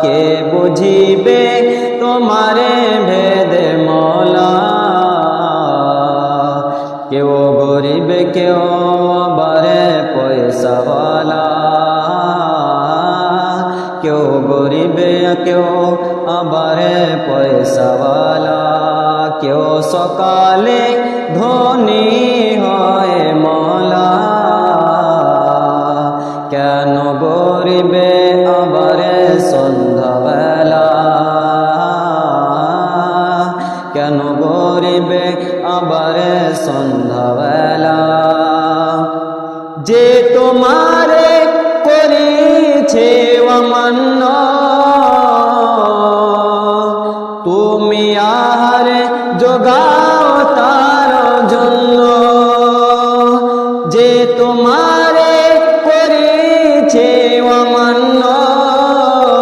কে বুঝিবে তোমারে ভেদে মৌলা, কেউ গরিব কেউ আবারে পয়সাওয়ালা, কেউ গরিব কেউ আবারে পয়সাওয়ালা, কেউ সকালে ধনী হয় মৌলা, কেন গরিবে আবারে সন্ধ্যাবেলা, কেন গরিবে আবারে সন্ধ্যাবেলা। যে তোমারে করেছে অমান্য